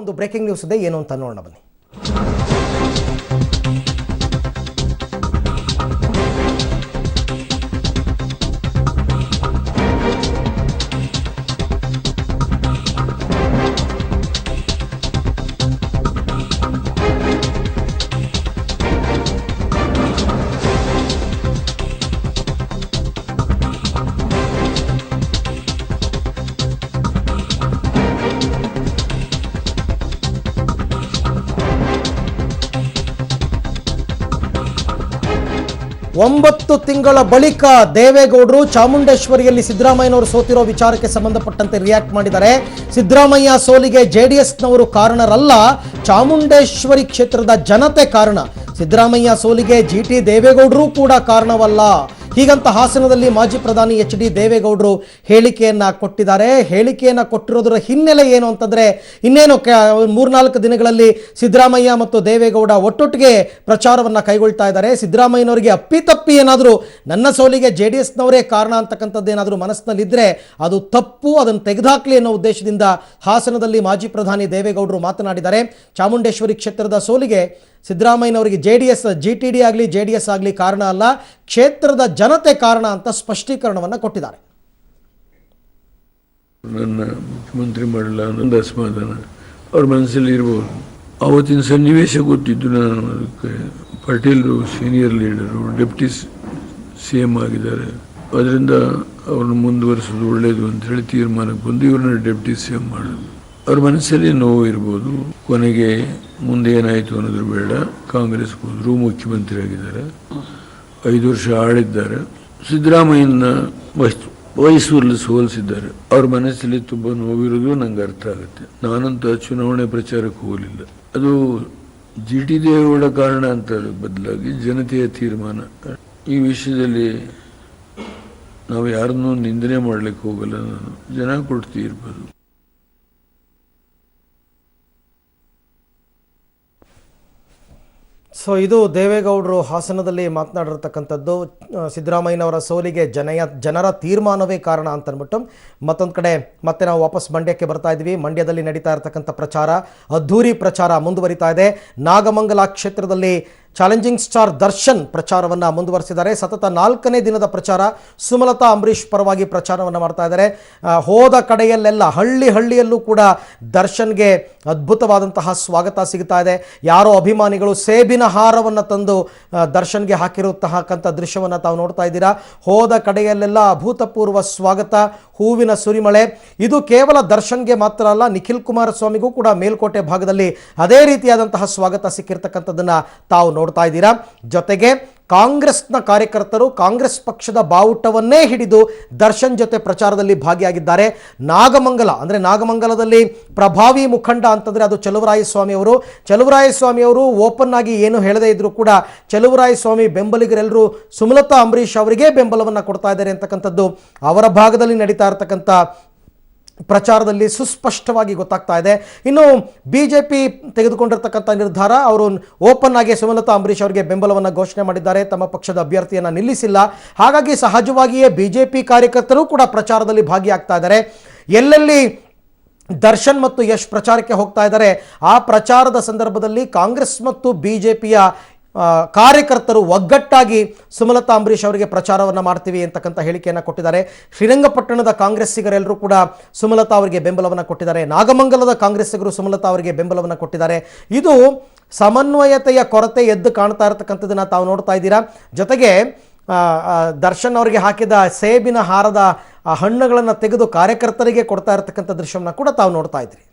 ಒಂದು breaking news ಇದೆ, ಏನು ಅಂತ ನೋಡೋಣ ಬನ್ನಿ. ಒಂಬತ್ತು ತಿಂಗಳ ಬಳಿಕ ದೇವೇಗೌಡರು ಚಾಮುಂಡೇಶ್ವರಿಯಲ್ಲಿ ಸಿದ್ದರಾಮಯ್ಯನವರು ಸೋತಿರೋ ವಿಚಾರಕ್ಕೆ ಸಂಬಂಧಪಟ್ಟಂತೆ ರಿಯಾಕ್ಟ್ ಮಾಡಿದ್ದಾರೆ. ಸಿದ್ದರಾಮಯ್ಯ ಸೋಲಿಗೆ ಜೆಡಿಎಸ್ನವರು ಕಾರಣರಲ್ಲ, ಚಾಮುಂಡೇಶ್ವರಿ ಕ್ಷೇತ್ರದ ಜನತೆ ಕಾರಣ. ಸಿದ್ದರಾಮಯ್ಯ ಸೋಲಿಗೆ ಜಿಟಿ ದೇವೇಗೌಡರು ಕೂಡ ಕಾರಣವಲ್ಲ, ಹೀಗಂತ ಹಾಸನದಲ್ಲಿ ಮಾಜಿ ಪ್ರಧಾನಿ ಎಚ್.ಡಿ. ದೇವೇಗೌಡರು ಹೇಳಿಕೆಯನ್ನ ಕೊಟ್ಟಿದ್ದಾರೆ. ಹೇಳಿಕೆಯನ್ನ ಕೊಟ್ಟಿರೋದರ ಹಿನ್ನೆಲೆ ಏನು ಅಂತಂದ್ರೆ, ಇನ್ನೇನು 3-4 ದಿನಗಳಲ್ಲಿ ಸಿದ್ದರಾಮಯ್ಯ ಮತ್ತು ದೇವೇಗೌಡ ಒಟ್ಟೊಟ್ಟಿಗೆ ಪ್ರಚಾರವನ್ನ ಕೈಗೊಳ್ತಾ ಇದ್ದಾರೆ. ಸಿದ್ದರಾಮಯ್ಯನವರಿಗೆ ಅಪ್ಪಿತಪ್ಪಿ ಏನಾದರೂ ನನ್ನ ಸೋಲಿಗೆ ಜೆಡಿಎಸ್ನವರೇ ಕಾರಣ ಅಂತಕ್ಕಂಥದ್ದು ಏನಾದರೂ ಮನಸ್ಸಿನಲ್ಲಿದ್ದರೆ ಅದು ತಪ್ಪು, ಅದನ್ನು ತೆಗೆದುಹಾಕಲಿ ಅನ್ನೋ ಉದ್ದೇಶದಿಂದ ಹಾಸನದಲ್ಲಿ ಮಾಜಿ ಪ್ರಧಾನಿ ದೇವೇಗೌಡರು ಮಾತನಾಡಿದ್ದಾರೆ. ಚಾಮುಂಡೇಶ್ವರಿ ಕ್ಷೇತ್ರದ ಸೋಲಿಗೆ ಸಿದ್ದರಾಮಯ್ಯನವರಿಗೆ ಜೆಡಿಎಸ್ ಜಿಟಿಡಿ ಆಗಲಿ ಜೆಡಿಎಸ್ ಆಗಲಿ ಕಾರಣ ಅಲ್ಲ, ಕ್ಷೇತ್ರದ ಜನತೆ ಕಾರಣ ಅಂತ ಸ್ಪಷ್ಟೀಕರಣವನ್ನು ಕೊಟ್ಟಿದ್ದಾರೆ. ನನ್ನ ಮುಖ್ಯಮಂತ್ರಿ ಮಾಡಲ್ಲ ಅನ್ನೋದು ಅಸಮಾಧಾನ ಅವ್ರ ಮನಸ್ಸಲ್ಲಿ ಇರ್ಬೋದು. ಆವತ್ತಿನ ಸನ್ನಿವೇಶ ಗೊತ್ತಿದ್ದು, ನಾನು ಅದಕ್ಕೆ ಪಟೇಲ್ರು ಸೀನಿಯರ್ ಲೀಡರು ಡೆಪ್ಟಿ CM ಆಗಿದ್ದಾರೆ, ಅದರಿಂದ ಅವ್ರನ್ನ ಮುಂದುವರಿಸೋದು ಒಳ್ಳೆಯದು ಅಂತೇಳಿ ತೀರ್ಮಾನಕ್ಕೆ ಬಂದು ಇವ್ರನ್ನ ಡೆಪ್ಟಿ CM ಮಾಡೋದು. ಅವ್ರ ಮನಸ್ಸಲ್ಲಿ ನೋವು ಇರ್ಬೋದು. ಕೊನೆಗೆ ಮುಂದೆ ಏನಾಯಿತು ಅನ್ನೋದ್ರ ಬೇಡ, ಕಾಂಗ್ರೆಸ್ ಹೋದ್ರು, ಮುಖ್ಯಮಂತ್ರಿ ಆಗಿದ್ದಾರೆ, 5 ವರ್ಷ ಆಳಿದ್ದಾರೆ. ಸಿದ್ದರಾಮಯ್ಯನ ಮೈಸೂರಲ್ಲಿ ಸೋಲಿಸಿದ್ದಾರೆ. ಅವ್ರ ಮನಸ್ಸಲ್ಲಿ ತುಂಬ ನೋವಿರೋದು ನಂಗೆ ಅರ್ಥ ಆಗುತ್ತೆ. ನಾನಂತೂ ಚುನಾವಣೆ ಪ್ರಚಾರಕ್ಕೆ ಹೋಗಲಿಲ್ಲ. ಅದು ಜಿಟಿ ದೇವೇಗೌಡ ಕಾರಣ ಅಂತ ಬದಲಾಗಿ ಜನತೆಯ ತೀರ್ಮಾನ. ಈ ವಿಷಯದಲ್ಲಿ ನಾವು ಯಾರನ್ನೂ ನಿಂದನೆ ಮಾಡ್ಲಿಕ್ಕೆ ಹೋಗಲ್ಲ. ನಾನು ಜನ ಕೊಟ್ಟು ತೀರ್ಪದು. ಸೊ ಇದು ದೇವೇಗೌಡರು ಹಾಸನದಲ್ಲಿ ಮಾತನಾಡಿರ್ತಕ್ಕಂಥದ್ದು. ಸಿದ್ದರಾಮಯ್ಯನವರ ಸೋಲಿಗೆ ಜನರ ತೀರ್ಮಾನವೇ ಕಾರಣ ಅಂತ ಅಂದ್ಬಿಟ್ಟು. ಮತ್ತೊಂದು ಕಡೆ ಮತ್ತೆ ನಾವು ವಾಪಸ್ ಮಂಡ್ಯಕ್ಕೆ ಬರ್ತಾ ಇದ್ವಿ. ಮಂಡ್ಯದಲ್ಲಿ ನಡೀತಾ ಇರತಕ್ಕಂಥ ಪ್ರಚಾರ, ಅದ್ಧೂರಿ ಪ್ರಚಾರ ಮುಂದುವರಿತಾ ಇದೆ. ನಾಗಮಂಗಲ ಕ್ಷೇತ್ರದಲ್ಲಿ ಚಾಲೆಂಜಿಂಗ್ ಸ್ಟಾರ್ ದರ್ಶನ್ ಪ್ರಚಾರವನ್ನು ಮುಂದುವರಿಸಿದ್ದಾರೆ. ಸತತ 4ನೇ ದಿನದ ಪ್ರಚಾರ. ಸುಮಲತಾ ಅಂಬರೀಷ್ ಪರವಾಗಿ ಪ್ರಚಾರವನ್ನು ಮಾಡ್ತಾ ಇದ್ದಾರೆ. ಹೋದ ಕಡೆಯಲ್ಲೆಲ್ಲ ಹಳ್ಳಿಯಲ್ಲೂ ಕೂಡ ದರ್ಶನ್ಗೆ ಅದ್ಭುತವಾದಂತಹ ಸ್ವಾಗತ ಸಿಗ್ತಾ ಇದೆ. ಯಾರೋ ಅಭಿಮಾನಿಗಳು ಸೇಬಿನ ಹಾರವನ್ನು ತಂದು ದರ್ಶನ್ಗೆ ಹಾಕಿರತಕ್ಕಂಥ ದೃಶ್ಯವನ್ನು ತಾವು ನೋಡ್ತಾ ಇದ್ದೀರಾ. ಹೋದ ಕಡೆಯಲ್ಲೆಲ್ಲ ಅಭೂತಪೂರ್ವ ಸ್ವಾಗತ, ಹೂವಿನ ಸುರಿಮಳೆ. ಇದು ಕೇವಲ ದರ್ಶನ್ಗೆ ಮಾತ್ರ ಅಲ್ಲ, ನಿಖಿಲ್ ಕುಮಾರಸ್ವಾಮಿಗೂ ಕೂಡ ಮೇಲ್ಕೋಟೆ ಭಾಗದಲ್ಲಿ ಅದೇ ರೀತಿಯಾದಂತಹ ಸ್ವಾಗತ ಸಿಕ್ಕಿರ್ತಕ್ಕಂಥದ್ದನ್ನು ತಾವು ನೋಡ್ತಾ ಇದ್ದೀರಾ. ಜೊತೆಗೆ ಕಾಂಗ್ರೆಸ್ನ ಕಾರ್ಯಕರ್ತರು ಕಾಂಗ್ರೆಸ್ ಪಕ್ಷದ ಬಾವುಟವನ್ನೇ ಹಿಡಿದು ದರ್ಶನ್ ಜೊತೆ ಪ್ರಚಾರದಲ್ಲಿ ಭಾಗಿಯಾಗಿದ್ದಾರೆ. ನಾಗಮಂಗಲದಲ್ಲಿ ಪ್ರಭಾವಿ ಮುಖಂಡ ಅಂತಂದರೆ ಅದು ಚಲುವರಾಯಸ್ವಾಮಿ ಅವರು ಓಪನ್ ಆಗಿ ಏನು ಹೇಳದೇ ಇದ್ರು ಕೂಡ ಚಲುವರಾಯಸ್ವಾಮಿ ಬೆಂಬಲಿಗರೆಲ್ಲರೂ ಸುಮಲತಾ ಅಂಬರೀಷ್ ಅವರಿಗೆ ಬೆಂಬಲವನ್ನು ಕೊಡ್ತಾ ಇದ್ದಾರೆ ಅಂತಕ್ಕಂಥದ್ದು ಅವರ ಭಾಗದಲ್ಲಿ ನಡೀತಾ ಇರತಕ್ಕಂಥ ಪ್ರಚಾರದಲ್ಲಿ ಸುಸ್ಪಷ್ಟವಾಗಿ ಗೊತ್ತಾಗ್ತಾ ಇದೆ. ಇನ್ನು ಬಿಜೆಪಿ ತೆಗೆದುಕೊಂಡಿರ್ತಕ್ಕಂಥ ನಿರ್ಧಾರ, ಅವರು ಓಪನ್ ಆಗಿ ಸುಮಲತಾ ಅಂಬರೀಷ್ ಅವರಿಗೆ ಬೆಂಬಲವನ್ನು ಘೋಷಣೆ ಮಾಡಿದ್ದಾರೆ. ತಮ್ಮ ಪಕ್ಷದ ಅಭ್ಯರ್ಥಿಯನ್ನು ನಿಲ್ಲಿಸಿಲ್ಲ. ಹಾಗಾಗಿ ಸಹಜವಾಗಿಯೇ ಬಿಜೆಪಿ ಕಾರ್ಯಕರ್ತರು ಕೂಡ ಪ್ರಚಾರದಲ್ಲಿ ಭಾಗಿಯಾಗ್ತಾ ಇದ್ದಾರೆ. ಎಲ್ಲೆಲ್ಲಿ ದರ್ಶನ್ ಮತ್ತು ಯಶ್ ಪ್ರಚಾರಕ್ಕೆ ಹೋಗ್ತಾ ಇದ್ದಾರೆ, ಆ ಪ್ರಚಾರದ ಸಂದರ್ಭದಲ್ಲಿ ಕಾಂಗ್ರೆಸ್ ಮತ್ತು ಬಿಜೆಪಿಯ ಕಾರ್ಯಕರ್ತರು ಒಗ್ಗಟ್ಟಾಗಿ ಸುಮಲತಾ ಅಂಬರೀಷ್ ಅವರಿಗೆ ಪ್ರಚಾರವನ್ನು ಮಾಡ್ತೀವಿ ಅಂತಕ್ಕಂಥ ಹೇಳಿಕೆಯನ್ನು ಕೊಟ್ಟಿದ್ದಾರೆ. ಶ್ರೀರಂಗಪಟ್ಟಣದ ಕಾಂಗ್ರೆಸ್ಸಿಗರೆಲ್ಲರೂ ಕೂಡ ಸುಮಲತಾ ಅವರಿಗೆ ಬೆಂಬಲವನ್ನು ಕೊಟ್ಟಿದ್ದಾರೆ. ನಾಗಮಂಗಲದ ಕಾಂಗ್ರೆಸ್ಸಿಗರು ಸುಮಲತಾ ಅವರಿಗೆ ಬೆಂಬಲವನ್ನು ಕೊಟ್ಟಿದ್ದಾರೆ. ಇದು ಸಮನ್ವಯತೆಯ ಕೊರತೆ ಎದ್ದು ಕಾಣ್ತಾ ಇರತಕ್ಕಂಥದ್ದನ್ನು ತಾವು ನೋಡ್ತಾ ಇದ್ದೀರಾ. ಜೊತೆಗೆ ದರ್ಶನ್ ಅವರಿಗೆ ಹಾಕಿದ ಸೇಬಿನ ಹಾರದ ಹಣ್ಣುಗಳನ್ನು ತೆಗೆದು ಕಾರ್ಯಕರ್ತರಿಗೆ ಕೊಡ್ತಾ ಇರತಕ್ಕಂಥ ದೃಶ್ಯವನ್ನು ಕೂಡ ತಾವು ನೋಡ್ತಾ ಇದ್ದೀರಿ.